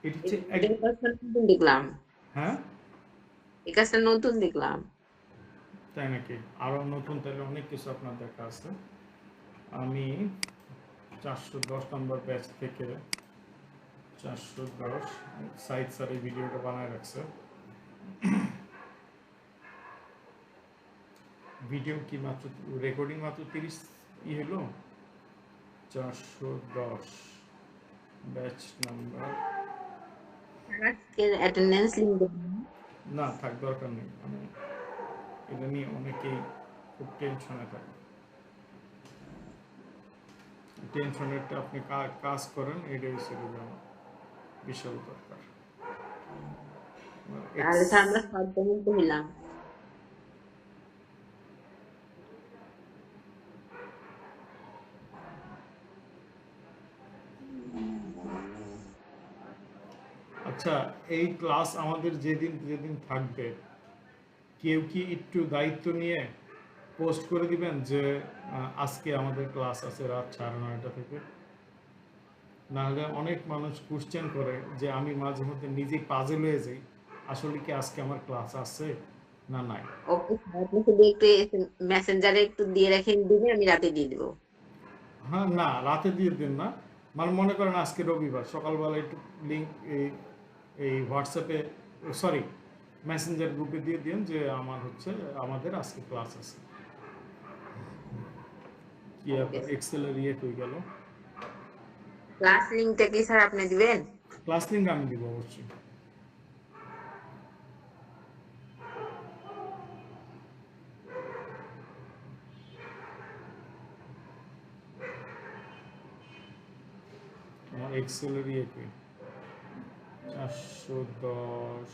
Speaker 1: এটা হচ্ছে
Speaker 4: নতুন দেখলাম।
Speaker 1: হ্যাঁ,
Speaker 4: এই কাজটা নতুন দেখলাম।
Speaker 1: তাই নাকি? আরো নতুন তাহলে অনেক কিছু আপনার দেখা আছে। আমি 410 নম্বর ব্যাচ থেকে 410 সাইড স্যার এই ভিডিওটা বানায় রাখছে। ভিডিও কি মাত্র রেকর্ডিং মাত্র 30 হলো। 410 ব্যাচ নাম্বার
Speaker 4: আজকের অ্যাটেন্ডেন্স লিংক দেবেন
Speaker 1: না, থাক, দরকার নেই। আমি এটা নিয়ে অনেকেই খুব টেনশনে থাকে। টেনশনেরটা আপনি কাজ করেন, এটাই ছিল বিশাল দরকার।
Speaker 4: তাহলে স্যার আমরা সর্বমুখ হইলাম।
Speaker 1: আচ্ছা, এই ক্লাস আমাদের যেদিন যেদিন থাকবে, কেউ কি একটু দায়িত্ব নিয়ে পোস্ট করে দিবেন যে আজকে আমাদের ক্লাস আছে রাত 9:30 থেকে? নাহলে অনেক মানুষ কোশ্চেন করে যে আমি মাঝে মধ্যে নিজেই পাজল হয়ে যাই, আসলে কি আজকে আমার ক্লাস আছে না নাই।
Speaker 4: ওকে স্যার, আপনি শুধু একটু মেসেঞ্জারে একটু দিয়ে রাখেন, দিবেন, আমি রাতে দিয়ে দেবো।
Speaker 1: হ্যাঁ, না, রাতে দিয়ে দিন না, মানে মনে করেন আজকে রবিবার সকালবেলা একটু লিঙ্ক এই হোয়াটসঅ্যাপে, সরি মেসেঞ্জার গ্রুপে দিয়ে দিন যে আমাদের আজকে ক্লাস আছে। কি আবার এক্সেলের ইয়ে হয়ে গেল।
Speaker 4: ক্লাস লিংকটা কি স্যার আপনি দিবেন?
Speaker 1: ক্লাস লিঙ্ক আমি দিব অবশ্যই। আমার এক্সেলের ইয়ে কই, 410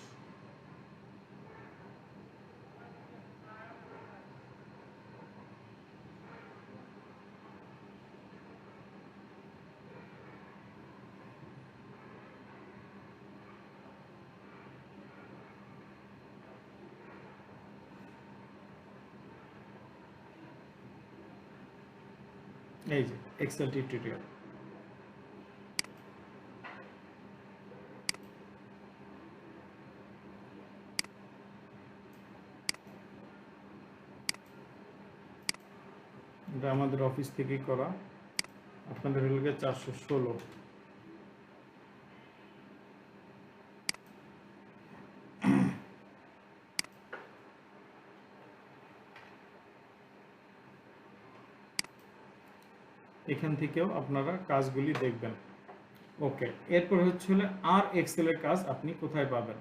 Speaker 1: এই যে এক্সেল টিউটোরিয়াল। এটা আমাদের অফিস থেকেই করা, আপনাদের হলো 416। এখান থেকেও আপনারা কাজগুলি দেখবেন। ওকে, এরপর হচ্ছে আর এক্সেলের কাজ আপনি কোথায় পাবেন?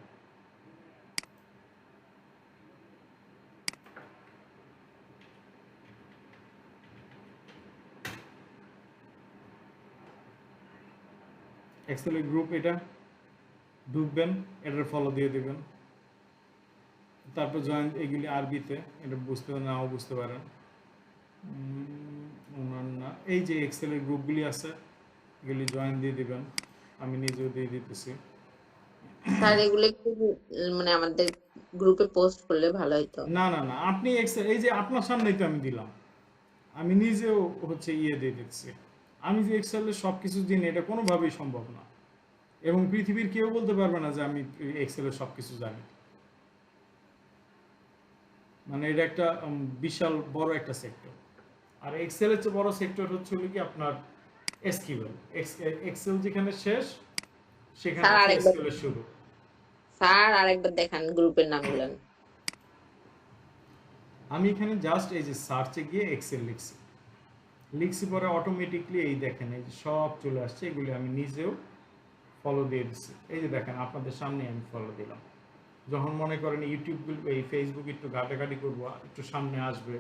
Speaker 1: এক্সেলের গ্রুপ, এটা ঢুকবেন, এটার ফলো দিয়ে দিবেন, তারপর জয়েন, এগুলি আরবিতে, এটা বুঝতে নাও বুঝতে পারেন। ওনার না, এই যে এক্সেলের গ্রুপগুলি আছে এগুলি জয়েন দিয়ে দিবেন, আমি নিজেও দিয়ে দিতেছি।
Speaker 4: স্যার এগুলো একটু মানে আমাদের গ্রুপে পোস্ট করলে ভালো হতো।
Speaker 1: না না না, আপনি এক্সেল, এই যে আপনার সামনেই তো আমি দিলাম, আমি নিজেও ইয়ে দিয়ে দিচ্ছি। আমি যে এক্সেলের সব কিছু জানি এটা কোনোভাবেই সম্ভব না, এবং পৃথিবীর কেউ বলতে পারবে না যে আমি এক্সেলের সব কিছু জানি। মানে এটা একটা বিশাল বড় একটা সেক্টর। আর এক্সেলের চেয়ে বড় সেক্টর হচ্ছে কি আপনার এসকিউএল। এক্সেল যেখানে শেষ সেখানে এসকিউএল শুরু।
Speaker 4: স্যার আরেকবার দেখান গ্রুপের নামগুলো।
Speaker 1: আমি এখানে জাস্ট এই যে সার্চে গিয়ে এক্সেল লিখছি পরে অটোমেটিকলি এই দেখেন এই যে সব চলে আসছে, এগুলি আমি নিজেও ফলো দিয়ে দিচ্ছি। এই যে দেখেন আপনাদের সামনে আমি ফলো দিলাম। যখন মনে করেন ইউটিউব, এই ফেসবুক একটু ঘাটাঘাটি করবো, একটু সামনে আসবে,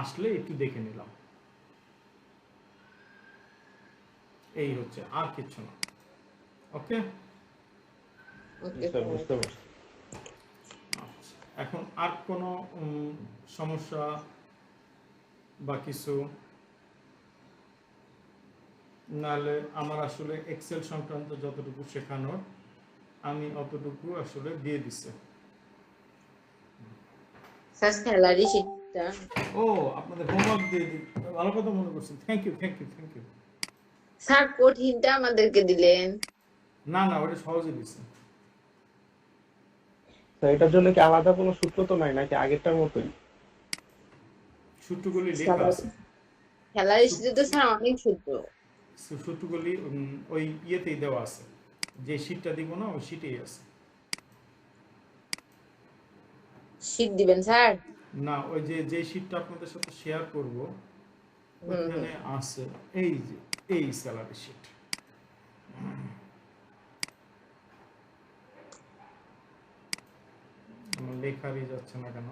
Speaker 1: আসলে একটু দেখে নিলাম, এই হচ্ছে, আর কিছু না। ওকে,
Speaker 9: বুঝতে পারছি।
Speaker 1: আচ্ছা, এখন আর কোনো সমস্যা বা কিছু? নাহলে আমার আসলে এক্সেল সংক্রান্ত যতটুকু শেখানোর আমি অতটুকু আসলে দিয়ে দিচ্ছি।
Speaker 4: স্যার স্যালারি শিটটা,
Speaker 1: ও আপনাদের হোমওয়ার্ক দিয়ে দিই, ভালো কথা মনে করছেন, থ্যাংক ইউ।
Speaker 4: স্যার কঠিনটা আমাদেরকে দিলেন।
Speaker 1: না না, ওটা সহজে দিচ্ছে।
Speaker 9: তো এটার জন্য কি আলাদা কোনো সূত্র তো নাই নাকি আগেরটার মতোই?
Speaker 1: সূত্রগুলি লেখা আছে।
Speaker 4: স্যালারি শিটে তো স্যার অনেক সূত্র।
Speaker 1: সূত্রগুলি ওই ইয়েতেই দেওয়া আছে, যে শীটটা দিব না ওই শীটেই আছে।
Speaker 4: শিট দিবেন স্যার?
Speaker 1: না, ওই যে শীটটা আপনাদের সাথে শেয়ার করব ওখানে আছে, এই যে এই স্যালারি শীট। আমার লেখারই যাচ্ছে না কেন?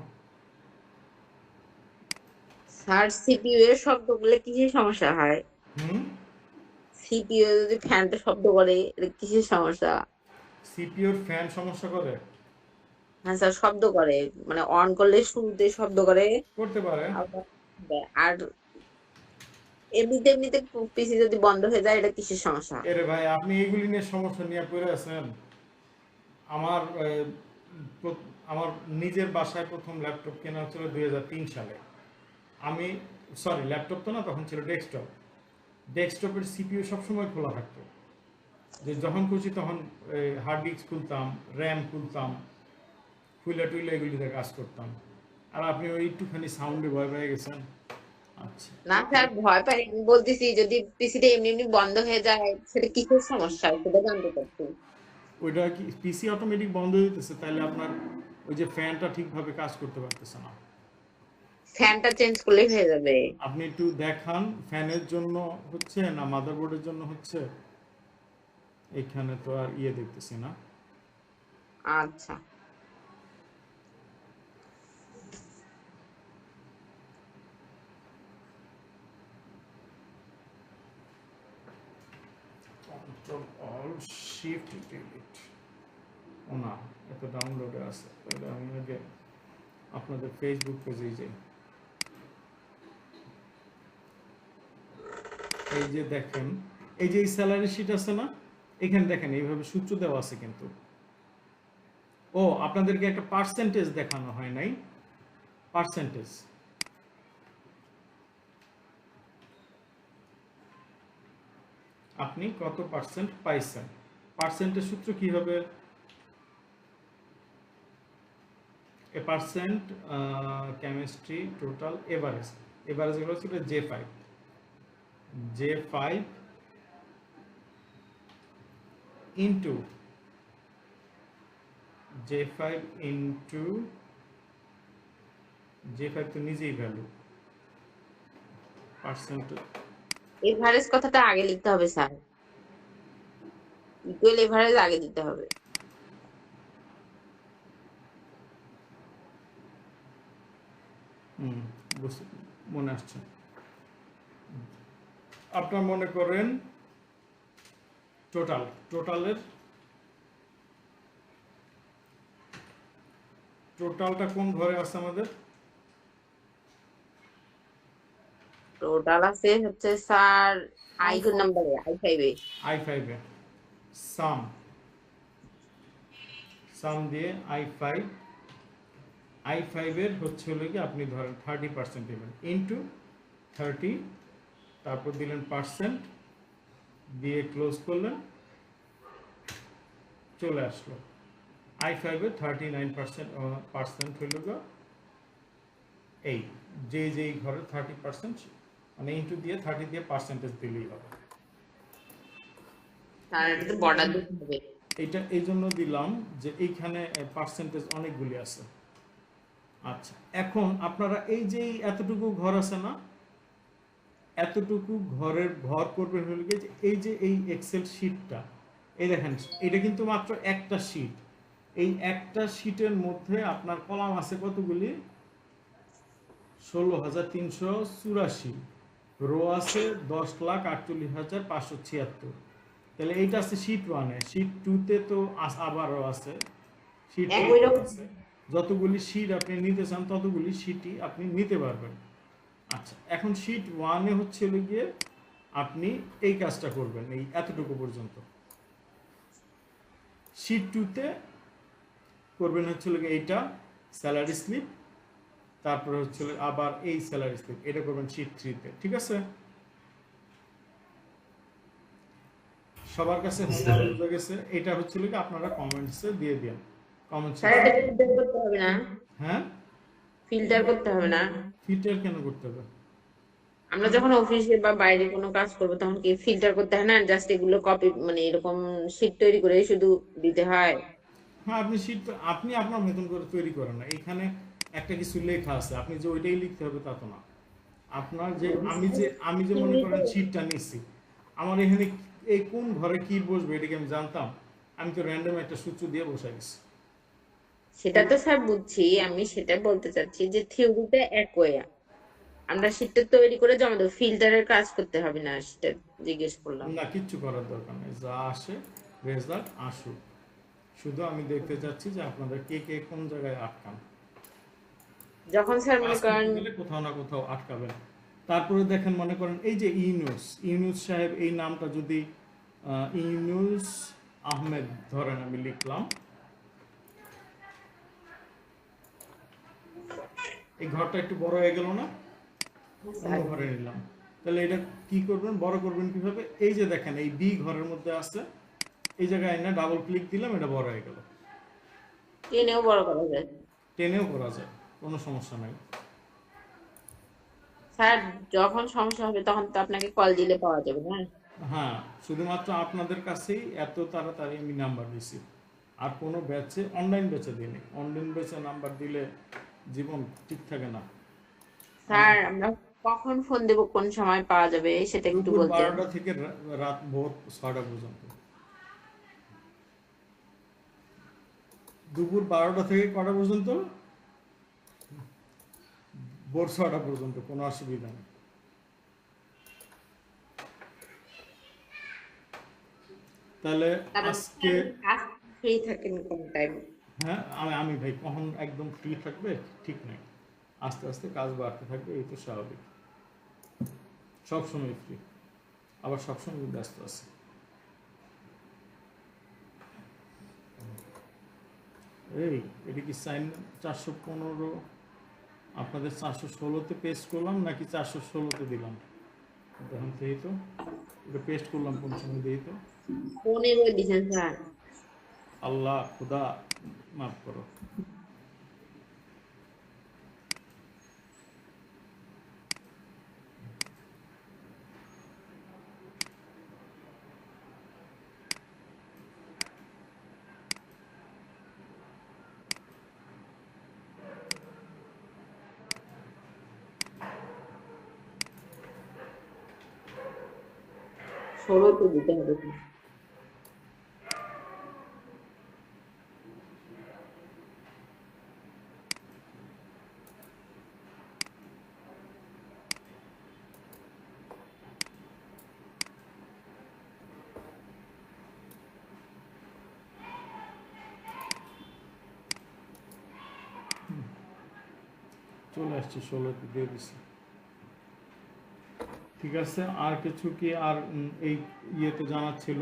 Speaker 4: স্যার সিপিইউ এর শব্দগুলো কিসের সমস্যা হয়? সিপিইউ যদি ফ্যানটা শব্দ করে এটা কিসের সমস্যা?
Speaker 1: সিপিইউর ফ্যান সমস্যা করে?
Speaker 4: হ্যাঁ স্যার শব্দ করে, মানে অন করলে শুরুতে শব্দ করে,
Speaker 1: করতে পারে।
Speaker 4: আর এমনিতে পিসি যদি বন্ধ হয়ে যায় এটা কিসের সমস্যা?
Speaker 1: এরে ভাই, আপনি এইগুলি নিয়ে সমস্যা নিয়ে পড়ে আছেন। আমার নিজের বাসায় প্রথম ল্যাপটপ কেনা হচ্ছিল 2003 সালে। আমি ল্যাপটপ তো না, তখন ছিল ডেস্কটপ। ডেস্কটপের সিপিইউ সবসময় খোলা থাকতো, যে যখন খুশি তখন হার্ড ডিস্ক খুলতাম, র্যাম খুলতাম, খুলে টুইলে এগুলিতে কাজ করতাম। আর আপনি ওই একটুখানি সাউন্ডে ভয় পেয়ে গেছেন। আচ্ছা
Speaker 4: না স্যার ভয় পাই, বলতেছি যদি পিসিটা এমনি বন্ধ হয়ে যায় সেটা কিসের সমস্যা সেটা জানতে চাচ্ছি।
Speaker 1: ওইটা কি পিসি অটোমেটিক বন্ধ হয়ে যেতেছে, তাহলে আপনার ওই যে ফ্যানটা ঠিকভাবে কাজ করতে পারতেছে না।
Speaker 4: ফ্যানটা চেঞ্জ করলেই হয়ে যাবে।
Speaker 1: আপনি একটু দেখান ফ্যানের জন্য হচ্ছে না মাদারবোর্ডের জন্য হচ্ছে? এখানে তো আর ইয়ে দেখতেছি না।
Speaker 4: আচ্ছা
Speaker 1: শিফট ডিলিট, ও না, এটা ডাউনলোডে আছে, তাহলে আমি আগে আপনাদের ফেসবুক পেজে যাই। এই যে দেখেন, এই যে স্যালারি শিট আছে না, এখানে দেখেন এইভাবে সূত্র দেওয়া আছে কিন্তু। ও আপনাদেরকে একটা পার্সেন্টেজ দেখানো হয় নাই, পার্সেন্টেজ আপনি কত পার্সেন্ট পাইছেন। পার্সেন্টের সূত্র কি হবে? A percent chemistry total average, average হলো ছিল J5, J5 into J5 into J5 তো নিজেই ভ্যালু, পার্সেন্ট
Speaker 4: এভারেজ কথাটা আগে লিখতে হবে স্যার, ইকুয়াল এভারেজ আগে দিতে হবে।
Speaker 1: মনে আসছে। আপনার মনে করেন টোটালের টোটালটা কোন ঘরে আছে আমাদের?
Speaker 4: টোটাল আছে হচ্ছে স্যার আই নাম্বারে, I5 এ।
Speaker 1: I5 এ সাম দিয়ে I5 এর হচ্ছে হলো কি আপনি ধরেন 30% দিবেন ইনটু 30, তারপর দিলেন পার্সেন্ট দিয়ে ক্লোজ করলেন, চলে আসলো I5 এর 39% হইল গো এই যেই ঘরে 30%, মানে ইনটু দিয়ে 30 দিয়ে পার্সেন্টেজ দিলেই হবে।
Speaker 4: স্যার এটা তো বর্ডার দিতে হবে।
Speaker 1: এটা এই জন্য দিলাম যে এইখানে পার্সেন্টেজ অনেকগুলি আছে। আচ্ছা, এখন আপনারা এই যে এতটুকু ঘর আছে না, এতটুকু ঘরের ভর করবেন হলো কি যে এই এক্সেল শিটটা, এই দেখেন এটা কিন্তু মাত্র একটা শিট, এই একটা শিটের মধ্যে আপনার কলাম আছে কতগুলি? 16,384, রো আছে 10,48,576। তাহলে এইটা আছে শিট 1-এ, শিট 2-তে তো আবারও আছে, শিট 2 আছে। যতগুলি শিট আপনি নিতে চান ততগুলি শিটই আপনি নিতে পারবেন। আচ্ছা, এখন শিট 1-এ হচ্ছে গিয়ে আপনি এই কাজটা করবেন এই এতটুকু পর্যন্ত। শিট 2-তে করবেন হচ্ছে এইটা স্যালারি স্লিপ, তারপরে হচ্ছে আবার এই স্যালারি স্লিপ, এটা করবেন শিট 3-তে। ঠিক আছে, সবার কাছে বুঝা গেছে? এটা হচ্ছে কি আপনারা কমেন্টসে দিয়ে দেন, কমেন্টস।
Speaker 4: স্যার এটা ফিল্টার করতে হবে না?
Speaker 1: হ্যাঁ,
Speaker 4: ফিল্টার করতে হবে না?
Speaker 1: ফিল্টার কেন করতে হবে?
Speaker 4: আমরা যখন অফিসে বা বাইরে কোনো কাজ করব তখন কি ফিল্টার করতে হয় না? জাস্ট এগুলো কপি মানে এরকম শীট তৈরি করে শুধু দিতে হয়।
Speaker 1: হ্যাঁ, আপনি শীট আপনি আপনার মতন করে তৈরি করেন না, এখানে একটা কিছু লেখা আছে, আপনি যে ওইটাই লিখতে হবে তা তো না। আপনার যে আমি যে মনে করেন শীটটা নিচ্ছি, আমার এখানে এই কোন ঘরে কি বসবে এটা কি আমি জানতাম? আমি তো র্যান্ডম একটা সূত্র দিয়ে বসাই দিচ্ছি।
Speaker 4: সেটা তো স্যার বুঝছি, আমি সেটা বলতে চাচ্ছি যে থিওরিটা এক ওয়ে, আমরা শীটটা তৈরি করে জমা দেবো, ফিল্টারের কাজ করতে হবে না, সেটা জিজ্ঞেস করলাম।
Speaker 1: না, কিচ্ছু করার দরকার নেই, যা আসে রেজাল্ট আসুক। শুধু আমি দেখতে চাচ্ছি যে আপনাদের কে কে কোন জায়গায় আটকান।
Speaker 4: যখন স্যার মনে করেন
Speaker 1: কোথাও না কোথাও আটকাবেন। তারপরে দেখেন মনে করেন এই যে ইউনুস সাহেব, এই নামটা যদি ইউনুস আহমেদ ধরেন আমি লিখলাম, এই ঘরটা একটু বড় হয়ে গেল না? অন্য ঘরে নিলাম, তাহলে এটা কি করবেন, বড় করবেন কিভাবে? এই যে দেখেন এই বি ঘরের মধ্যে আছে, এই জায়গায় না ডাবল ক্লিক দিলাম, এটা বড় হয়ে গেল।
Speaker 4: টেনেও বড় করা যায়,
Speaker 1: টেনেও করা যায়, কোনো সমস্যা নাই।
Speaker 4: স্যার যখন সমস্যা হবে তখন তো আপনাকে কল দিলে পাওয়া যাবে না?
Speaker 1: হ্যাঁ, শুধুমাত্র আপনাদের কাছেই এত তাড়াতাড়ি আমি নাম্বার দিছি, আর কোনো ব্যাচে অনলাইন ব্যাচে দিইনি। অনলাইন ব্যাচে নাম্বার দিলে জীবন ঠিক থাকে না।
Speaker 4: স্যার আমরা কখন ফোন দেব, কোন সময় পাওয়া যাবে সেটা একটু
Speaker 1: দুপুর
Speaker 4: বলতেন।
Speaker 1: 12টা থেকে রাত ভোর 6টা পর্যন্ত। দুপুর 12টা থেকে কটা পর্যন্ত? ভোর 6টা পর্যন্ত, কোনো অসুবিধা নেই। তাহলে আজকে
Speaker 4: ফ্রি থাকেন কোন টাইম?
Speaker 1: হ্যাঁ, আমি ভাই কখন একদম ফ্রি থাকবে ঠিক নাই, আস্তে আস্তে কাজ বাড়তে থাকবে, এই তো স্বাভাবিক। সবসময় ফ্রি, আবার সবসময় ব্যস্ত আছে। এই এটা কি সাইন 415 আপনাদের 416-তে পেস্ট করলাম নাকি 416-তে দিলাম? দেখুন দেখি তো, এটা পেস্ট করলাম কোন সময় দেখি তো।
Speaker 4: ফোনে বই দিছেন স্যার।
Speaker 1: আল্লাহ খুদা মাফ করো।
Speaker 4: ষোলোতে দিতে হবে।
Speaker 1: চলে আসছে, 16তে দিয়ে দিছি। ঠিক আছে, আর কিছু কি আর এই ইয়েতে জানার ছিল?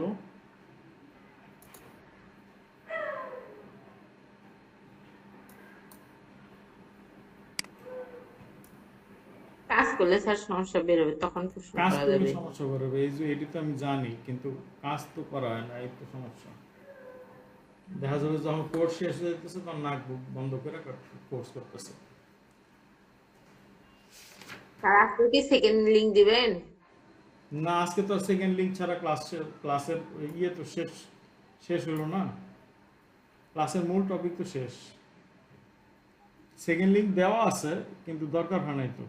Speaker 4: কাজ করলে স্যার সমস্যা বেরোবে, তখন প্রশ্ন
Speaker 1: কাজ
Speaker 4: করা
Speaker 1: করলে
Speaker 4: যাবে।
Speaker 1: সমস্যা করবে, এই যে এটি তো আমি জানি, কিন্তু কাজ তো করা হয় না, এই তো সমস্যা। দেখা যাবে যখন কোর্স শেষ হয়ে যেতেছে তখন নাক বন্ধ করে কোর্স করতেছে।
Speaker 4: স্যার আপনি কি সেকেন্ড লিংক দিবেন?
Speaker 1: না, আজকে তো সেকেন্ড লিঙ্ক ছাড়া ক্লাসের ইয়ে তো শেষ হলো না, ক্লাসের মূল টপিক তো শেষ। সেকেন্ড লিঙ্ক দেওয়া আছে কিন্তু দরকার হয় নাই তো।